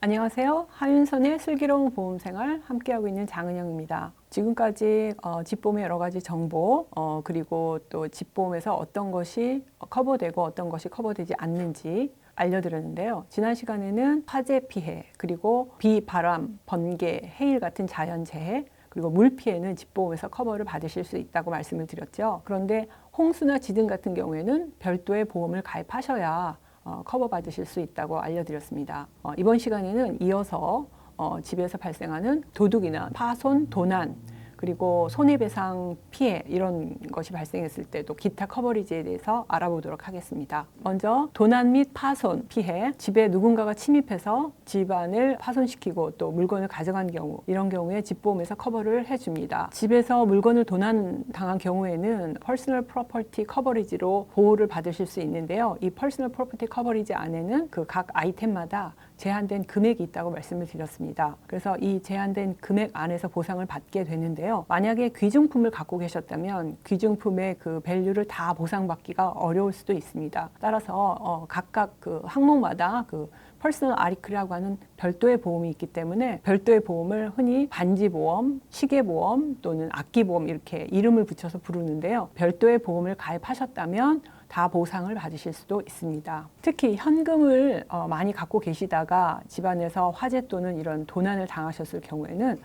안녕하세요. 하윤선의 슬기로운 보험생활 함께하고 있는 장은영입니다. 지금까지 집보험의 여러 가지 정보 그리고 또 집보험에서 어떤 것이 커버되고 어떤 것이 커버되지 않는지 알려드렸는데요. 지난 시간에는 화재 피해, 그리고 비, 바람, 번개, 해일 같은 자연재해, 그리고 물 피해는 집보험에서 커버를 받으실 수 있다고 말씀을 드렸죠. 그런데 홍수나 지진 같은 경우에는 별도의 보험을 가입하셔야 커버 받으실 수 있다고 알려드렸습니다. 이번 시간에는 이어서 집에서 발생하는 도둑이나 파손, 도난, 그리고 손해배상 피해 이런 것이 발생했을 때도 기타 커버리지에 대해서 알아보도록 하겠습니다. 먼저 도난 및 파손 피해, 집에 누군가가 침입해서 집안을 파손시키고 또 물건을 가져간 경우, 이런 경우에 집보험에서 커버를 해줍니다. 집에서 물건을 도난당한 경우에는 퍼스널 프로퍼티 커버리지로 보호를 받으실 수 있는데요. 이 퍼스널 프로퍼티 커버리지 안에는 그 각 아이템마다 제한된 금액이 있다고 말씀을 드렸습니다. 그래서 이 제한된 금액 안에서 보상을 받게 되는데요. 만약에 귀중품을 갖고 계셨다면 귀중품의 그 밸류를 다 보상받기가 어려울 수도 있습니다. 따라서 각각 그 항목마다 그 퍼스널 아리크라고 하는 별도의 보험이 있기 때문에 별도의 보험을 흔히 반지보험, 시계보험 또는 악기보험 이렇게 이름을 붙여서 부르는데요. 별도의 보험을 가입하셨다면 다 보상을 받으실 수도 있습니다. 특히 현금을 많이 갖고 계시다가 집안에서 화재 또는 이런 도난을 당하셨을 경우에는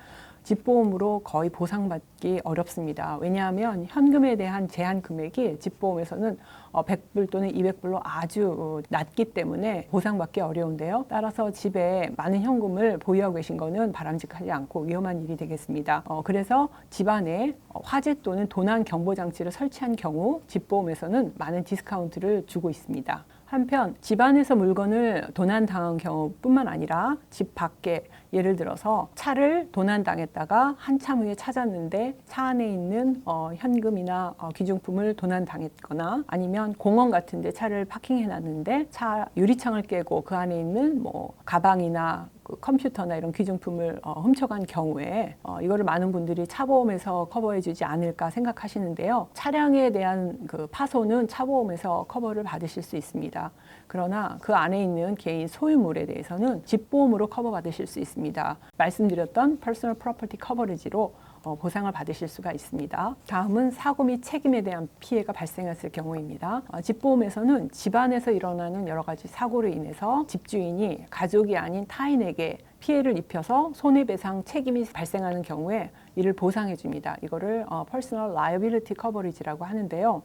집보험으로 거의 보상받기 어렵습니다. 왜냐하면 현금에 대한 제한 금액이 집보험에서는 100불 또는 200불로 아주 낮기 때문에 보상받기 어려운데요. 따라서 집에 많은 현금을 보유하고 계신 것은 바람직하지 않고 위험한 일이 되겠습니다. 그래서 집안에 화재 또는 도난 경보장치를 설치한 경우 집보험에서는 많은 디스카운트를 주고 있습니다. 한편 집안에서 물건을 도난당한 경우뿐만 아니라 집 밖에 예를 들어서 차를 도난당했다가 한참 후에 찾았는데 차 안에 있는 현금이나 귀중품을 도난당했거나 아니면 공원 같은 데 차를 파킹해놨는데 차 유리창을 깨고 그 안에 있는 뭐 가방이나 컴퓨터나 이런 귀중품을 훔쳐간 경우에 이거를 많은 분들이 차보험에서 커버해주지 않을까 생각하시는데요. 차량에 대한 그 파손은 차보험에서 커버를 받으실 수 있습니다. 그러나 그 안에 있는 개인 소유물에 대해서는 집보험으로 커버받으실 수 있습니다. 말씀드렸던 퍼스널 프로퍼티 커버리지로 보상을 받으실 수가 있습니다. 다음은 사고 및 책임에 대한 피해가 발생했을 경우입니다. 집보험에서는 집안에서 일어나는 여러 가지 사고로 인해서 집주인이 가족이 아닌 타인에게 피해를 입혀서 손해배상 책임이 발생하는 경우에 이를 보상해 줍니다. 이거를 퍼스널 라이어빌리티 커버리지라고 하는데요.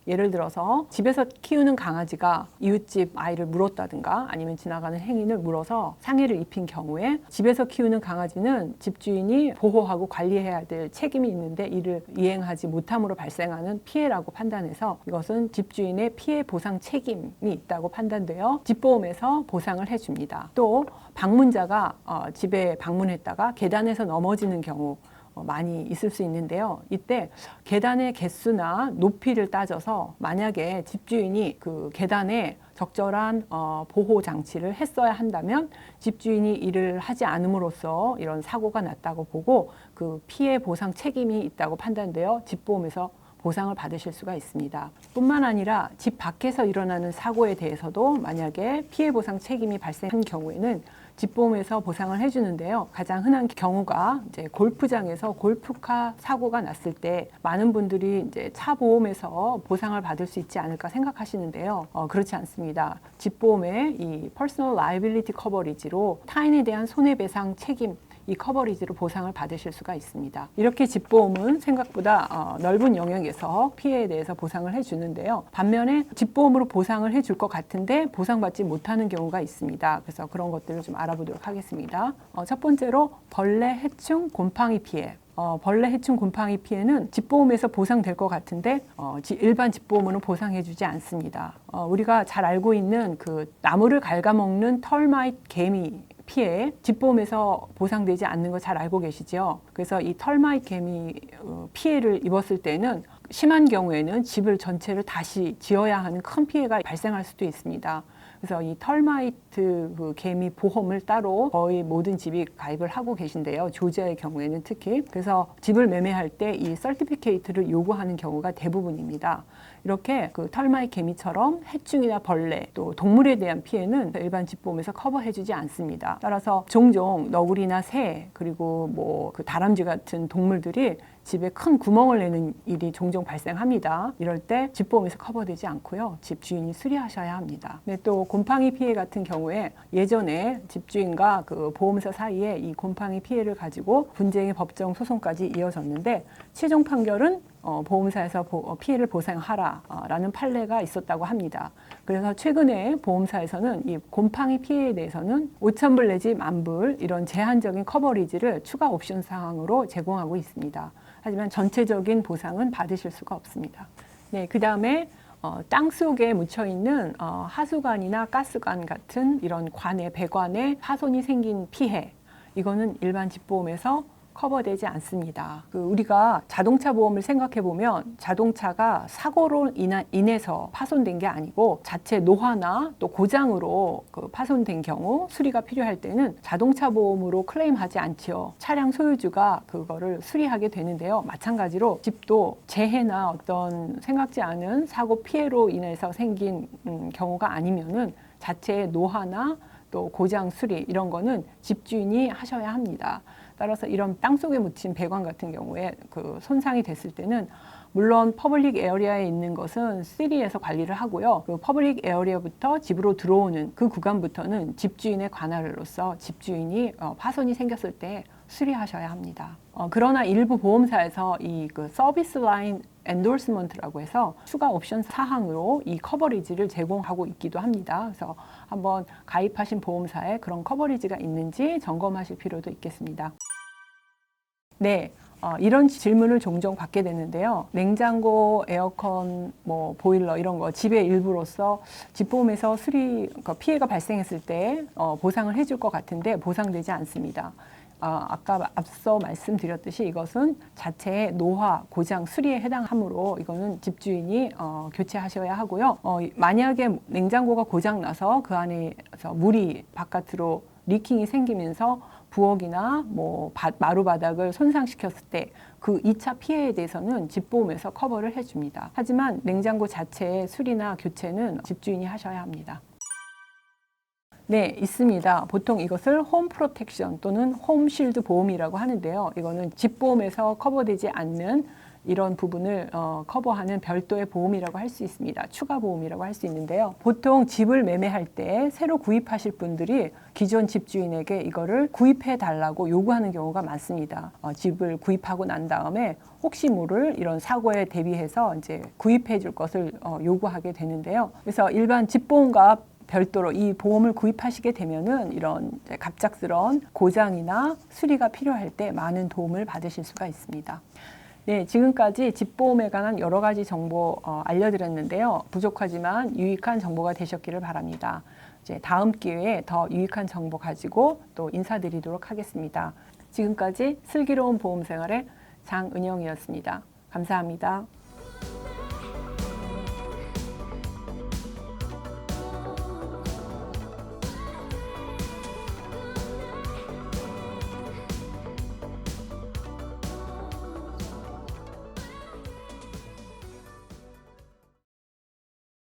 예를 들어서 집에서 키우는 강아지가 이웃집 아이를 물었다든가 아니면 지나가는 행인을 물어서 상해를 입힌 경우에 집에서 키우는 강아지는 집주인이 보호하고 관리해야 될 책임이 있는데 이를 이행하지 못함으로 발생하는 피해라고 판단해서 이것은 집주인의 피해 보상 책임이 있다고 판단되어 집보험에서 보상을 해줍니다. 또 방문자가 집에 방문했다가 계단에서 넘어지는 경우 많이 있을 수 있는데요. 이때 계단의 개수나 높이를 따져서 만약에 집주인이 그 계단에 적절한 보호 장치를 했어야 한다면 집주인이 이를 하지 않음으로써 이런 사고가 났다고 보고 그 피해 보상 책임이 있다고 판단되어 집보험에서 보상을 받으실 수가 있습니다. 뿐만 아니라 집 밖에서 일어나는 사고에 대해서도 만약에 피해 보상 책임이 발생한 경우에는 집보험에서 보상을 해주는데요. 가장 흔한 경우가 이제 골프장에서 골프카 사고가 났을 때 많은 분들이 이제 차 보험에서 보상을 받을 수 있지 않을까 생각하시는데요. 그렇지 않습니다. 집보험의 이 퍼스널 라이빌리티 커버리지로 타인에 대한 손해배상 책임 이 커버리지로 보상을 받으실 수가 있습니다. 이렇게 집보험은 생각보다 넓은 영역에서 피해에 대해서 보상을 해주는데요. 반면에 집보험으로 보상을 해줄 것 같은데 보상받지 못하는 경우가 있습니다. 그래서 그런 것들을 좀 알아보도록 하겠습니다. 첫 번째로 벌레, 해충, 곰팡이 피해. 벌레, 해충, 곰팡이 피해는 집보험에서 보상될 것 같은데 일반 집보험으로는 보상해주지 않습니다. 우리가 잘 알고 있는 그 나무를 갉아먹는 털마잇 개미 피해 집보험에서 보상되지 않는 거 잘 알고 계시죠? 그래서 이 털마잇 개미 피해를 입었을 때는 심한 경우에는 집을 전체를 다시 지어야 하는 큰 피해가 발생할 수도 있습니다. 그래서 이 털마이트 그 개미 보험을 따로 거의 모든 집이 가입을 하고 계신데요. 조지아의 경우에는 특히. 그래서 집을 매매할 때 이 서티피케이트를 요구하는 경우가 대부분입니다. 이렇게 그 털마이 개미처럼 해충이나 벌레 또 동물에 대한 피해는 일반 집보험에서 커버해주지 않습니다. 따라서 종종 너구리나 새 그리고 뭐 그 다람쥐 같은 동물들이 집에 큰 구멍을 내는 일이 종종 발생합니다. 이럴 때 집보험에서 커버되지 않고요. 집주인이 수리하셔야 합니다. 네, 또 곰팡이 피해 같은 경우에 예전에 집주인과 그 보험사 사이에 이 곰팡이 피해를 가지고 분쟁의 법정 소송까지 이어졌는데 최종 판결은 보험사에서 피해를 보상하라라는 판례가 있었다고 합니다. 그래서 최근에 보험사에서는 이 곰팡이 피해에 대해서는 5,000불 내지 10,000불 이런 제한적인 커버리지를 추가 옵션 사항으로 제공하고 있습니다. 하지만 전체적인 보상은 받으실 수가 없습니다. 네, 그 다음에 땅 속에 묻혀 있는 하수관이나 가스관 같은 이런 관에 배관에 파손이 생긴 피해, 이거는 일반 집보험에서 커버되지 않습니다. 우리가 자동차 보험을 생각해 보면 자동차가 사고로 인해서 파손된 게 아니고 자체 노화나 또 고장으로 파손된 경우 수리가 필요할 때는 자동차 보험으로 클레임하지 않지요. 차량 소유주가 그거를 수리하게 되는데요. 마찬가지로 집도 재해나 어떤 생각지 않은 사고 피해로 인해서 생긴 경우가 아니면은 자체의 노화나 또 고장 수리 이런 거는 집주인이 하셔야 합니다. 따라서 이런 땅속에 묻힌 배관 같은 경우에 그 손상이 됐을 때는 물론 퍼블릭 에어리아에 있는 것은 시리에서 관리를 하고요. 그 퍼블릭 에어리아부터 집으로 들어오는 그 구간부터는 집주인의 관할로서 집주인이 파손이 생겼을 때 수리하셔야 합니다. 그러나 일부 보험사에서 이 그 서비스 라인 엔도스먼트라고 해서 추가 옵션 사항으로 이 커버리지를 제공하고 있기도 합니다. 그래서 한번 가입하신 보험사에 그런 커버리지가 있는지 점검하실 필요도 있겠습니다. 네, 이런 질문을 종종 받게 되는데요. 냉장고, 에어컨, 뭐 보일러 이런 거 집의 일부로서 집보험에서 피해가 발생했을 때 보상을 해줄 것 같은데 보상되지 않습니다. 아까 앞서 말씀드렸듯이 이것은 자체의 노화, 고장, 수리에 해당하므로 이거는 집주인이 교체하셔야 하고요. 만약에 냉장고가 고장 나서 그 안에서 물이 바깥으로 리킹이 생기면서 부엌이나 뭐 마루 바닥을 손상시켰을 때 그 2차 피해에 대해서는 집보험에서 커버를 해줍니다. 하지만 냉장고 자체의 수리나 교체는 집주인이 하셔야 합니다. 네, 있습니다. 보통 이것을 홈 프로텍션 또는 홈 실드 보험이라고 하는데요. 이거는 집보험에서 커버되지 않는 이런 부분을 커버하는 별도의 보험이라고 할 수 있습니다. 추가 보험이라고 할 수 있는데요. 보통 집을 매매할 때 새로 구입하실 분들이 기존 집주인에게 이거를 구입해 달라고 요구하는 경우가 많습니다. 집을 구입하고 난 다음에 혹시 모를 이런 사고에 대비해서 이제 구입해 줄 것을 요구하게 되는데요. 그래서 일반 집보험과 별도로 이 보험을 구입하시게 되면은 이런 갑작스러운 고장이나 수리가 필요할 때 많은 도움을 받으실 수가 있습니다. 네, 지금까지 집보험에 관한 여러 가지 정보 알려드렸는데요. 부족하지만 유익한 정보가 되셨기를 바랍니다. 이제 다음 기회에 더 유익한 정보 가지고 또 인사드리도록 하겠습니다. 지금까지 슬기로운 보험생활의 장은영이었습니다. 감사합니다.